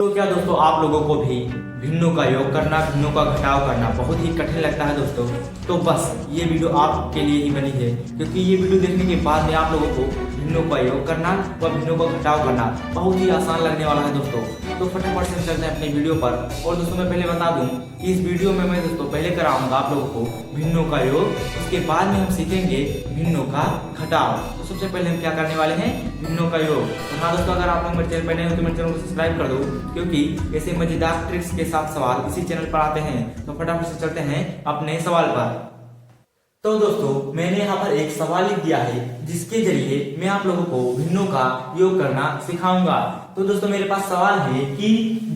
तो क्या दोस्तों आप लोगों को भी भिन्नों का योग करना, भिन्नों का घटाव करना बहुत ही कठिन लगता है दोस्तों। तो बस ये वीडियो आपके लिए ही बनी है, क्योंकि ये वीडियो देखने के बाद में आप लोगों को भिन्नों का योग करना व भिन्नों का घटाव करना बहुत ही आसान लगने वाला है दोस्तों। तो फटाफट से चलते हैं अपने वीडियो पर। और दोस्तों मैं पहले बता दूं कि इस वीडियो में मैं दोस्तों पहले कराऊंगा आप लोगों को भिन्नों का योग, उसके बाद में हम सीखेंगे भिन्नों का घटाव। तो सबसे पहले हम क्या करने वाले हैं, भिन्नों का योग। तो हाँ दोस्तों, अगर आप लोग मेरे चैनल पर नए हो तो मेरे चैनल को सब्सक्राइब कर दो, क्योंकि ऐसे मजेदार ट्रिक्स के साथ सवाल इसी चैनल पर आते हैं। तो फटाफट से चलते हैं अपने सवाल पर। तो दोस्तों मैंने यहाँ पर एक सवाल लिख दिया है, जिसके जरिए मैं आप लोगों को भिन्नों का योग करना सिखाऊंगा। तो दोस्तों मेरे पास सवाल है कि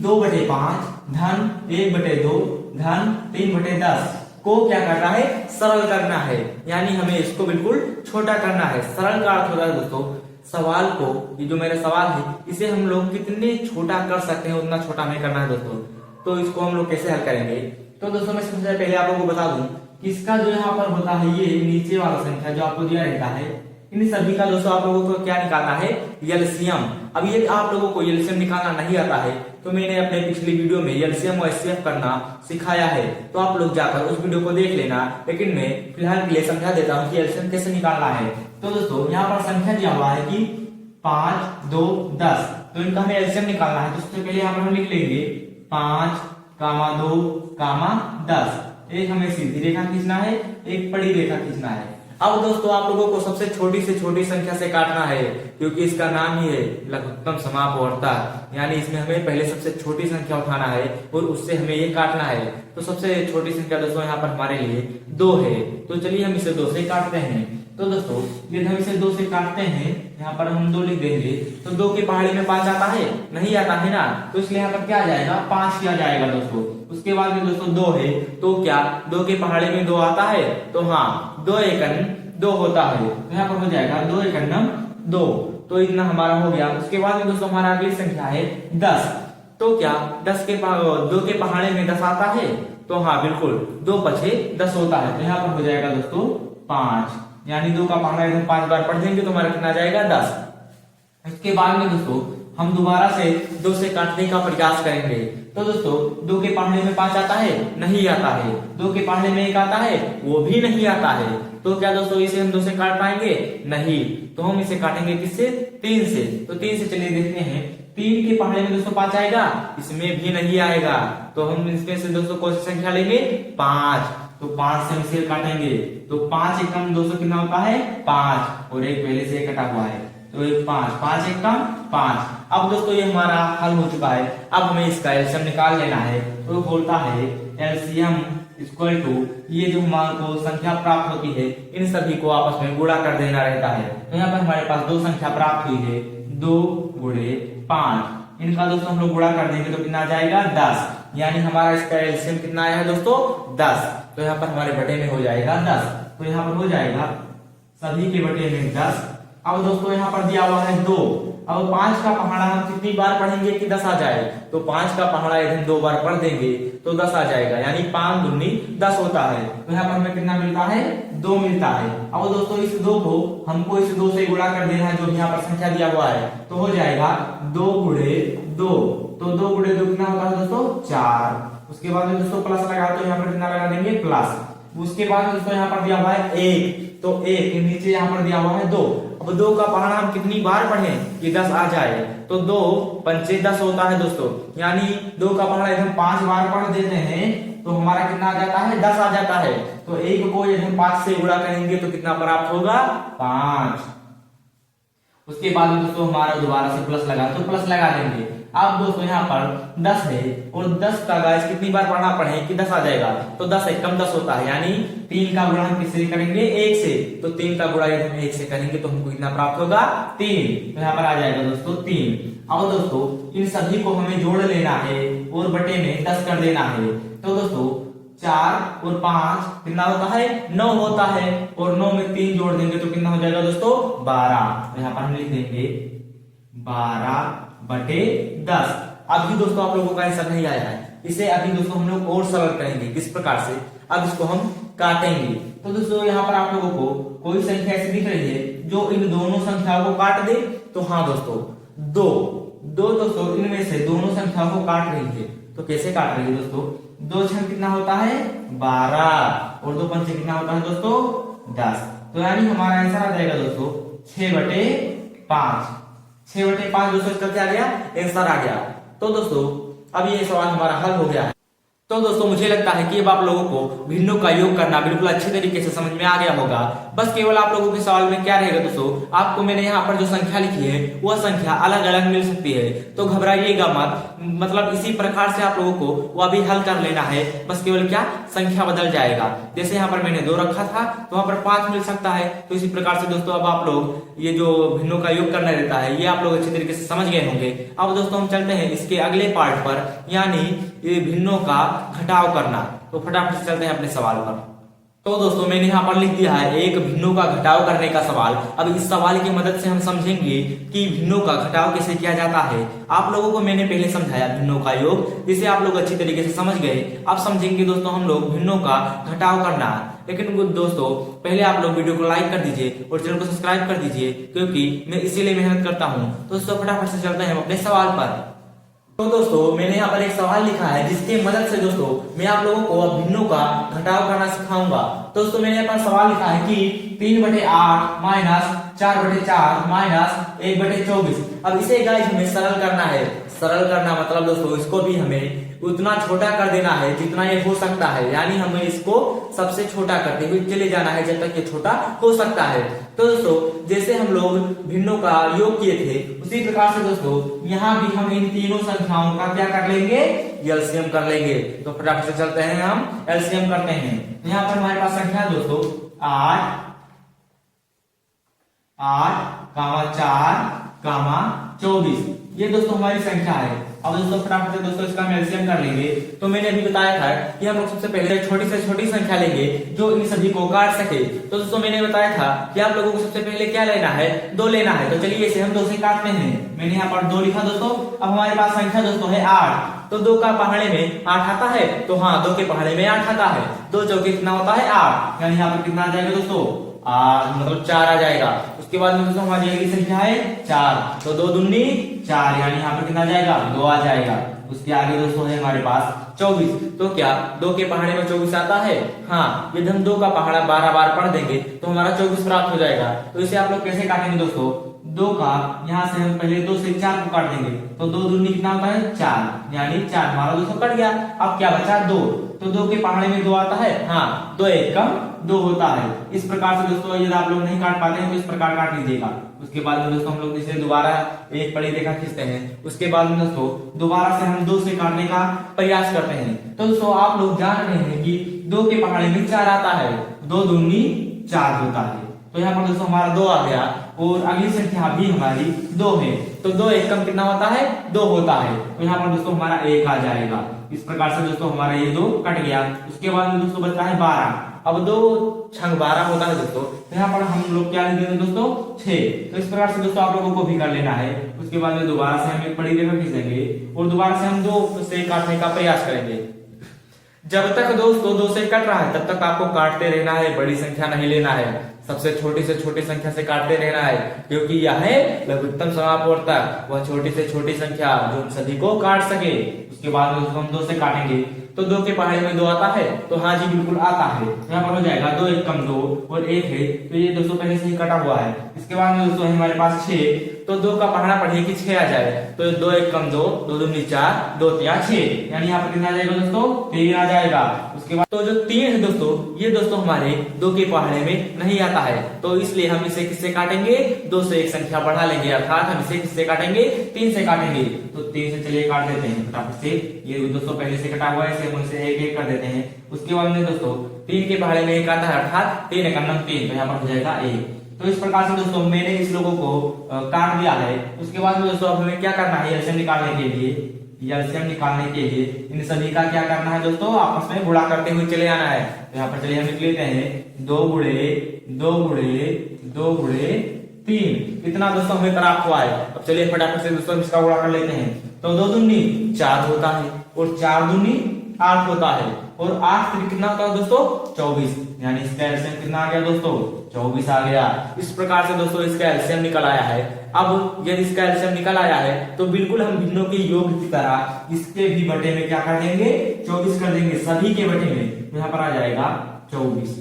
2/5 धन 1/2 धन 3/10 को क्या करना है, सरल करना है। यानी हमें इसको बिल्कुल छोटा करना है। सरल का अर्थ होता है दोस्तों सवाल को, ये जो मेरा सवाल है इसे हम लोग कितने छोटा कर सकते हैं उतना छोटा हमें करना है दोस्तों। तो इसको हम लोग कैसे हल करेंगे। तो दोस्तों मैं सबसे पहले आप लोगों को बता दूं कि इसका जो यहाँ पर होता है ये नीचे वाला संख्या जो आपको दिया रहता है, इन सभी का दोस्तों आप लोगों को क्या निकालना है, एलसीएम। अब ये आप लोगों को एलसीएम निकालना नहीं आता है तो मैंने अपने पिछली वीडियो में एलसीएम और एचसीएफ करना सिखाया है, तो आप लोग जाकर उस वीडियो को देख लेना। लेकिन मैं फिलहाल के लिए समझा देता हूँ कि एलसीएम कैसे निकालना है। तो दोस्तों यहाँ पर संख्या दिया हुआ है कि 5, 2, 10, तो इनका हमें एलसीएम निकालना है। तो सबसे पहले यहाँ पर हम लिख लेंगे 5, 2, 10। एक हमें सीधी रेखा खींचना है, एक बड़ी रेखा खींचना है। अब दोस्तों आप लोगों को सबसे छोटी से छोटी संख्या से काटना है, क्योंकि इसका नाम ही है लघुत्तम समापवर्ता। यानी इसमें हमें पहले सबसे छोटी संख्या उठाना है और उससे हमें ये काटना है। तो सबसे छोटी संख्या दोस्तों यहाँ पर हमारे लिए 2 है। तो चलिए हम इसे 2 से काटते हैं। तो दोस्तों यदि हम इसे 2 से काटते हैं, यहाँ पर हम 2 लिख देंगे, तो 2 की पहाड़ी में 5 आता है, नहीं आता है ना। तो इसलिए यहाँ पर क्या आ जाएगा, 5 किया जाएगा दोस्तों। उसके बाद में दोस्तों 2 है, तो क्या 2 की पहाड़ी में 2 आता है, तो हाँ 2 एकम 2 होता है। तो यहाँ पर हो जाएगा 2 एकम 2। तो इतना हमारा हो गया। उसके बाद में दोस्तों हमारा अगली संख्या है 10। तो क्या 2 के पहाड़े में 10 आता है, तो हाँ बिल्कुल 2 पछे 10 होता है। तो यहाँ पर हो जाएगा दोस्तों 5, यानी 2 का पहाड़ा हम 5 बार पढ़ देंगे तो हमारा कितना आ जाएगा 10। इसके बाद में दोस्तों हम दोबारा से 2 से काटने का प्रयास करेंगे। तो दोस्तों 2 के पहाड़े में 5 आता है, नहीं आता है। 2 के पहाड़े में 1 आता है, वो भी नहीं आता है। तो क्या दोस्तों इसे हम 2 से काट पाएंगे, नहीं। तो हम इसे काटेंगे किससे, 3 से। तो 3 से चलिए देखते हैं, 3 के पहाड़े में दोस्तों 5 आएगा, इसमें भी नहीं आएगा। तो हम इसमें से दोस्तों कौन सी संख्या लेंगे, 5। तो 5 से हम इसे काटेंगे, तो 5 एकम दोस्तों कितना होता है, 5, और एक पहले से कटा हुआ है, तो एक 5 एकम 5। अब दोस्तों ये हमारा हल हो चुका है। अब हमें इसका एलसीएम निकाल लेना है। तो बोलता है एलसीएम इक्वल टू, ये जो हमारे को संख्या प्राप्त होती है इन सभी को आपस में गुणा कर देना रहता है। तो यहाँ पर हमारे पास 2 संख्या प्राप्त हुई है, 2 × 5। इनका दोस्तों हम लोग गुणा कर देंगे तो कितना आ जाएगा, 10। यानी हमारा इसका एलसीएम कितना आया है दोस्तों, 10। तो यहाँ पर हमारे बटे में हो जाएगा 10। तो यहाँ पर हो जाएगा सभी के बटे में 10। अब दोस्तों यहाँ पर दिया हुआ है 2। अब 5 का पहाड़ा हम कितनी बार पढ़ेंगे कि 10 आ जाए। तो 5 का पहाड़ा यदि हम 2 बार पढ़ देंगे तो 10 आ जाएगा, यानी 5 दूनी 10 होता है। तो यहाँ पर हमें कितना मिलता है, 2 मिलता है। अब दोस्तों इस 2 को हमको इस 2 से गुणा कर देना है, जो यहाँ पर संख्या दिया हुआ है। तो हो जाएगा 2 × 2। तो 2 × 2 कितना होता है दोस्तों, 4। उसके बाद में दोस्तों प्लस लगा, तो यहाँ पर कितना लगा देंगे, प्लस। उसके बाद दोस्तों यहाँ पर दिया हुआ है 1, तो 1 नीचे यहाँ पर दिया हुआ है 2। अब 2 का पहाड़ा हम कितनी बार पढ़ें कि 10 आ जाए। तो 2 पंचे 10 होता है दोस्तों, यानी 2 का पहाड़ा यदि हम 5 बार पढ़ देते हैं तो हमारा कितना आ जाता है, 10 आ जाता है। तो 1 को यदि हम 5 से गुणा करेंगे तो कितना प्राप्त होगा, 5। उसके बाद में दोस्तों हमारा दोबारा से प्लस लगा, तो प्लस लगा देंगे। अब दोस्तों यहाँ पर 10 है, और 10 का गाइस कितनी बार पढ़ना पड़े कि 10 आ जाएगा। तो 10 एकम 10 होता है, यानी 3 का गुणा हम किससे करेंगे, 1 से। तो 3 का गुणा यदि हम 1 से करेंगे तो हमको कितना प्राप्त होगा, 3। तो यहाँ पर आ जाएगा दोस्तों 3। अब दोस्तों इन सभी को हमें जोड़ लेना है और बटे में 10 कर देना है। तो दोस्तों 4 और 5 कितना होता है, 9 होता है, और 9 में 3 जोड़ देंगे तो कितना हो जाएगा दोस्तों, 12। तो यहाँ पर हम लिख देंगे 12/10। अभी दोस्तों आप लोगों का आंसर नहीं आया है, इसे अभी दोस्तों हम लोग और सरल करेंगे। किस प्रकार से, अब इसको हम काटेंगे। तो दोस्तों यहाँ पर आप लोगों को कोई संख्या ऐसी दिख रही है जो इन दोनों संख्याओं को काट दे। तो हाँ दोस्तों 2 दोस्तों इनमें से दोनों संख्याओं को काट रही है। तो कैसे काट रही है दोस्तों? 2 छंग कितना होता है 12 और 2 पंचे कितना होता है दोस्तों 10। तो यानी हमारा आंसर आ जाएगा दोस्तों 6/5। 6/5 दोस्तों इसका क्या आ गया? आंसर आ गया। तो दोस्तों अब ये सवाल हमारा हल हो गया है। तो दोस्तों मुझे लगता है कि अब आप लोगों को भिन्नों का योग करना बिल्कुल अच्छे तरीके से समझ में आ गया होगा। बस केवल आप लोगों के सवाल में क्या रहेगा दोस्तों, आपको मैंने यहाँ पर जो संख्या लिखी है वह संख्या अलग अलग मिल सकती है, तो घबराइएगा मत। मतलब इसी प्रकार से आप लोगों को वह भी हल कर लेना है। बस केवल क्या संख्या बदल जाएगा। जैसे यहाँ पर मैंने 2 रखा था तो वहां पर 5 मिल सकता है। तो इसी प्रकार से दोस्तों अब आप लोग ये जो भिन्नों का योग करना रहता है ये आप लोग अच्छे तरीके से समझ गए होंगे। अब दोस्तों हम चलते हैं इसके अगले पार्ट पर, यानी ये भिन्नों का घटाव करना। तो फटाफट से चलते हैं अपने सवाल पर। तो दोस्तों मैंने यहाँ पर लिख दिया है एक भिन्नों का घटाव करने का सवाल। अब इस सवाल की मदद से हम समझेंगे कि भिन्नों का घटाव कैसे किया जाता है। आप लोगों को मैंने पहले समझाया भिन्नों का योग, जिसे आप लोग अच्छी तरीके से समझ गए। अब समझेंगे दोस्तों हम लोग भिन्नों का घटाव करना। लेकिन दोस्तों पहले आप लोग वीडियो को लाइक कर दीजिए और चैनल को सब्सक्राइब कर दीजिए, क्योंकि मैं इसीलिए मेहनत करता हूँ। दोस्तों फटाफट से चलते हैं अपने सवाल पर। तो दोस्तों मैंने यहाँ पर एक सवाल लिखा है जिसके मदद से दोस्तों मैं आप लोगों को अब भिन्नों का घटाव करना सिखाऊंगा। दोस्तों मैंने यहाँ पर सवाल लिखा है कि 3/8 माइनस 4/4 माइनस 1/24। अब इसे गाइस हमें सरल करना है। सरल करना मतलब दोस्तों इसको भी हमें उतना छोटा कर देना है जितना ये हो सकता है, यानी हमें इसको सबसे छोटा करते हुए चले जाना है जब तक ये छोटा हो सकता है। तो दोस्तों जैसे हम लोग भिन्नों का योग किए थे उसी प्रकार से दोस्तों यहाँ भी हम इन तीनों संख्याओं का क्या कर लेंगे? एलसीएम कर लेंगे। तो फटाफट से चलते हैं हम एलसीएम करते हैं। यहाँ पर हमारे पास संख्या है दोस्तों 8, 4, 24। ये दोस्तों हमारी संख्या है। अब दोस्तों फटाफट से दोस्तों इसका हम एलसीएम कर लेंगे। तो मैंने अभी बताया था कि हम लोग सबसे पहले छोटी से छोटी संख्या लेंगे जो इन सभी को काट सके। तो दोस्तों मैंने बताया था कि आप लोगों को सबसे पहले क्या लेना है? 2 लेना है। तो चलिए इसे हम 2 से काटते हैं। मैंने यहाँ पर 2 लिखा दोस्तों। अब हमारे पास संख्या दोस्तों है 8। तो 2 का पहाड़े में 8 आता है। तो हाँ 2 के पहाड़े में 8 आता है। 2 चौके कितना होता है 8, यानी यहाँ पर कितना आ जाएगा दोस्तों 8, मतलब 4 आ जाएगा। उसके बाद में दोस्तों हमारी अगली संख्या है 4। तो 2 दूनी 4, यानी यहाँ पर कितना आ जाएगा 2 आ जाएगा। उसके आगे दोस्तों है हमारे पास 24। तो क्या 2 के पहाड़े में 24 आता है? हाँ, यदि हम 2 का पहाड़ा 12 बार पढ़ देंगे तो हमारा 24 प्राप्त हो जाएगा। तो इसे आप लोग कैसे काटेंगे दोस्तों? 2 का यहाँ से हम पहले 2 से 4 को काट देंगे। तो 2 दूनी कितना होता है 4, यानी 4 हमारा दोस्तों कट गया। अब क्या बचा 2। तो 2 के पहाड़े में 2 आता है। हाँ 2 1 कम 2 होता है। इस प्रकार से दोस्तों यदि आप लोग नहीं काट पाते हैं तो इस प्रकार काट लीजिएगा। उसके बाद में दोस्तों हम लोग इसे दोबारा एक बड़ी रेखा खींचते हैं। उसके बाद में दोस्तों दोबारा से हम 2 से काटने का प्रयास करते हैं। तो दोस्तों आप लोग जान रहे हैं कि 2 के पहाड़े में 4 आता है। 2 दूनी 4 होता है। तो यहाँ पर दोस्तों हमारा 2 आ गया और अगली संख्या भी हमारी 2 है। तो 2 1 कम कितना होता है 2 होता है। तो यहाँ पर दोस्तों हमारा 1 आ जाएगा। इस प्रकार से दोस्तों हमारा ये 2 कट गया। उसके बाद में दोस्तों बचता है 12। अब 2 छंग 12 होता है दोस्तों। तो यहाँ पर हम लोग क्या लिखेंगे दोस्तों 6। तो इस प्रकार से दोस्तों आप लोगों को भी कर लेना है। उसके बाद में दोबारा से हम एक बड़ी रेखा खींचेंगे और दोबारा से हम 2 से काटने का प्रयास करेंगे। जब तक दोस्तों 2 से कट रहा है तब तक आपको काटते रहना है, बड़ी संख्या नहीं लेना है। सबसे छोटी संख्या से काटते रहना है, क्योंकि यह है लघुत्तम समापवर्तक, वह छोटी से छोटी संख्या जो सभी को काट सके। उसके बाद हम 2 से काटेंगे। तो 2 के पहाड़े में 2 आता है। तो हाँ जी बिल्कुल आता है। यहाँ पर हो जाएगा 2 1 कम 2 और 1 है। तो ये दोस्तों पहले से ही कटा हुआ है। इसके बाद में दोस्तों हमारे पास 6। तो 2 का पहाड़ा पढ़िए कि 6 आ जाए। तो 2 1 कम 2, 2 दूनी 4, 2 3 6, यानी यहाँ पर कितना आ जाएगा दोस्तों 3 आ जाएगा। उसके बाद तो जो 3 है दोस्तों ये दोस्तों हमारे 2 के पहाड़े में नहीं आता है। तो इसलिए हम इसे किससे काटेंगे? 2 से एक संख्या बढ़ा लेंगे, अर्थात हम इसे किससे काटेंगे? 3 से काटेंगे। तो 3 से चलिए काट देते हैं फटाफट से। ये दोस्तों पहले से कटा हुआ है, इसे हम इसे 1 1 कर देते हैं। उसके बाद में दोस्तों 3 के पहाड़े में 1 आता है, अर्थात 3 1 3। तो यहाँ पर हो जाएगा 1। तो इस प्रकार से दोस्तों मैंने इस लोगों को काट दिया है। उसके बाद में दोस्तों अब हमें क्या करना है? एलसीएम निकालने के लिए इन सभी का क्या करना है दोस्तों? आपस में गुणा करते हुए चले आना है। तो यहाँ पर चलिए हम लिख लेते हैं 2 गुणे 3। कितना दोस्तों हमें प्राप्त हुआ है? अब चलिए फटाफट से दोस्तों इसका गुणा कर लेते हैं। तो 2 दूनी 4 होता है और 4 दूनी 8 होता है और 8 कितना होता है दोस्तों 24। यानी इसका एलसीएम कितना आ गया दोस्तों 24 आ गया। इस प्रकार से दोस्तों इसका एलसीएम निकल आया है। अब यदि इसका एलसीएम निकल आया है तो बिल्कुल हम भिन्नों के योग की तरह इसके भी बटे में क्या कर देंगे 24 कर देंगे, सभी के बटे में। तो यहाँ पर आ जाएगा 24।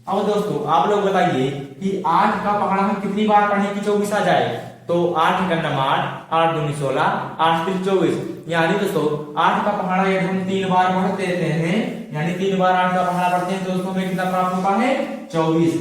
अब दोस्तों आप लोग बताइए कि 8 का पहाड़ा हम कितनी बार पढ़े कि 24 आ जाए। तो 8 का नंबर 8 दूनी 16, 8 3 24, यानी दोस्तों 8 का पहाड़ा यदि हम 3 बार पढ़ते हैं, यानी 3 बार 8 का पहाड़ा पढ़ते हैं तो दोस्तों हमें कितना प्राप्त होता है 24।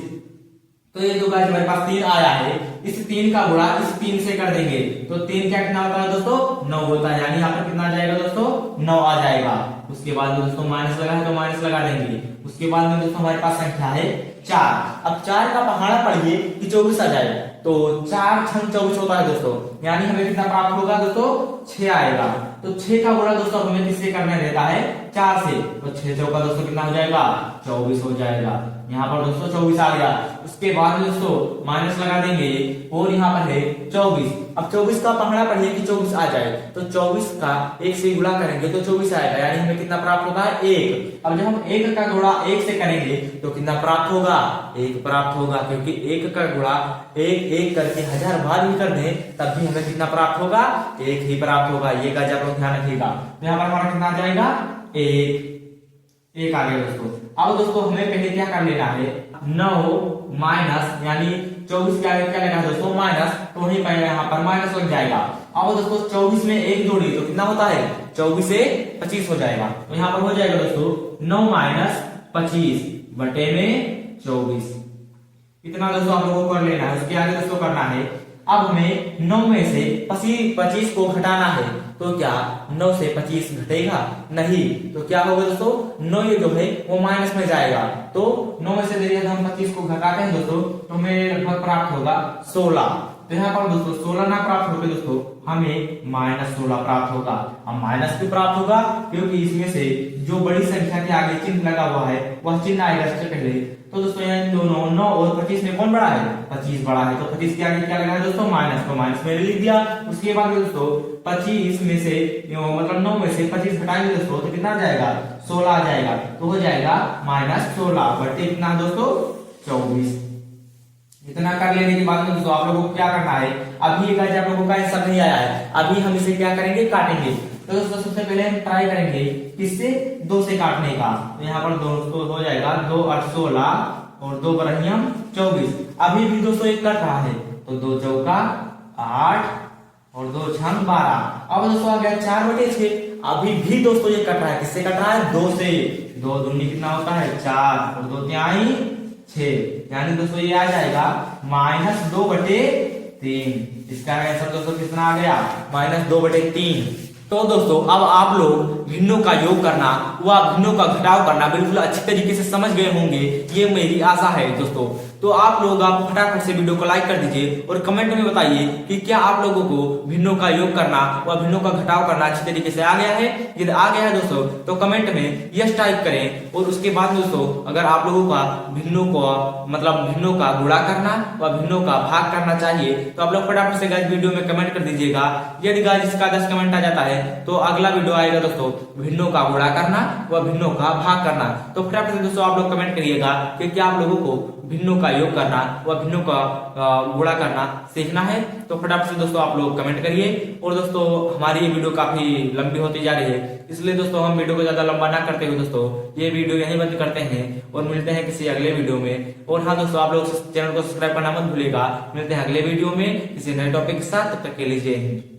तो ये जो गाइस हमारे पास 3 आया है, इस 3 का गुणा इस 3 से कर देंगे तो 3 क्या कितना होता है दोस्तों 9 होता है, यानी यहाँ पर कितना आ जाएगा दोस्तों 9 आ जाएगा। उसके बाद में दोस्तों माइनस लगा है तो माइनस लगा देंगे। उसके बाद में दोस्तों हमारे पास संख्या है 4। अब 4 का पहाड़ा पढ़िए कि 24 आ जाए तो 4 6 24 होता है दोस्तों, यानी हमें कितना प्राप्त होगा दोस्तों 6 आएगा। तो 6 का गुणा दोस्तों हमें किससे करना रहता है 4 से, तो 6 चौका दोस्तों कितना हो जाएगा 24 हो जाएगा। यहाँ पर दोस्तों 24 आ गया। उसके बाद दोस्तों माइनस लगा देंगे और यहाँ पर है 24। अब 24 का पहाड़ा पढ़िए कि 24 आ जाए तो 24 का 1 से गुणा करेंगे तो 24 आएगा, यानी हमें कितना प्राप्त होता है 1। अब जब हम 1 का गुणा 1 से करेंगे तो कितना प्राप्त होगा 1 प्राप्त होगा, क्योंकि 1 का गुणा 1 1 करके 1000 बार भी कर दें तब भी हमें कितना प्राप्त होगा 1 ही प्राप्त होगा। ये का जब ध्यान रखिएगा। तो यहाँ पर हमारा कितना आ जाएगा 1 आ गया दोस्तों। अब दोस्तों हमें पहले क्या कर लेना है 9 माइनस, यानी 24 के आगे क्या लगा दोस्तों माइनस, तो वहीं पर यहाँ पर माइनस लग जाएगा। अब दोस्तों 24 में 1 जोड़ी तो कितना होता है 24 से 25 हो जाएगा। तो यहाँ पर हो जाएगा दोस्तों 9 माइनस 25 बटे में 24। इतना दोस्तों आप लोगों को कर लेना है। उसके आगे दोस्तों करना है, अब हमें 9 में से 25 को घटाना है। तो क्या 9 से 25 घटेगा नहीं, तो क्या होगा दोस्तों 9 ये जो है वो माइनस में जाएगा। तो 9 में से यदि हम 25 को घटाते हैं दोस्तों तो हमें लगभग प्राप्त होगा 16। तो यहाँ पर दोस्तों 16 ना प्राप्त होगा दोस्तों, हमें -16 प्राप्त होगा। अब माइनस क्यों प्राप्त होगा, क्योंकि इसमें से जो बड़ी संख्या के आगे चिन्ह लगा हुआ है वह चिन्ह आएगा इससे पहले। तो दोस्तों यहाँ दोनों 9 और 25 में कौन बड़ा है 25 बड़ा है, तो 25 के आगे क्या लगा है दोस्तों माइनस, तो माइनस में लिख दिया। उसके बाद दोस्तों 25 में से मतलब 9 में से 25 घटाएंगे दोस्तों तो कितना आ जाएगा 16 आ जाएगा। तो हो जाएगा -16 बटे कितना दोस्तों 24। इतना कर लेने के बाद में दोस्तों आप लोगों को क्या करना है, अभी एक आप लोगों का आंसर नहीं आया है, अभी हम इसे क्या करेंगे काटेंगे। तो दोस्तों सबसे पहले हम ट्राई करेंगे किससे 2 से काटने का। तो यहाँ पर दोस्तों हो जाएगा 2 8 16 और 2 बरहियम 24। अभी भी दोस्तों एक कट रहा है तो 2 चौका 8 और 2 छंग 12। अब दोस्तों आ गया 4 बटे 6। अभी भी दोस्तों ये कट रहा है, किससे कट रहा है 2 से। 2 दूनी कितना होता है 4 और 2 तिहाई 6, यानी दोस्तों ये आ जाएगा -2 बटे 3। इसका आंसर दोस्तों कितना आ गया -2 बटे 3। तो दोस्तों अब आप लोग भिन्नों का योग करना व भिन्नों का घटाव करना बिल्कुल अच्छी तरीके से समझ गए होंगे, ये मेरी आशा है दोस्तों। तो आप लोग फटाफट से वीडियो को लाइक कर दीजिए और कमेंट में बताइए कि क्या आप लोगों को भिन्नों का योग करना व भिन्नों का घटाव करना अच्छी तरीके से आ गया है। यदि आ गया है दोस्तों तो कमेंट में यस टाइप करें। और उसके बाद दोस्तों अगर आप लोगों का भिन्नों को मतलब भिन्नों का गुणा करना व भिन्नों का भाग करना चाहिए तो आप लोग फटाफट से गाइस वीडियो में कमेंट कर दीजिएगा। यदि गाइस इसका 10 कमेंट आ जाता है तो अगला वीडियो आएगा दोस्तों भिन्नों का गुणा करना व भिन्नों का भाग करना। तो फटाफट से दोस्तों आप लोग कमेंट करिएगा कि क्या आप लोगों को भिन्नों का योग करना व भिन्नों का गुणा करना सीखना है। तो फटाफट से दोस्तों आप लोग कमेंट करिए। और दोस्तों हमारी ये वीडियो काफी लंबी होती जा रही है, इसलिए दोस्तों हम वीडियो को ज्यादा लंबा ना करते हुए दोस्तों ये वीडियो यहीं बंद करते हैं और मिलते हैं किसी अगले वीडियो में। और हाँ दोस्तों आप लोग चैनल को सब्सक्राइब करना मत भूलिएगा। मिलते हैं अगले वीडियो में किसी नए टॉपिक के साथ। तब तक के लिए जय हिंद।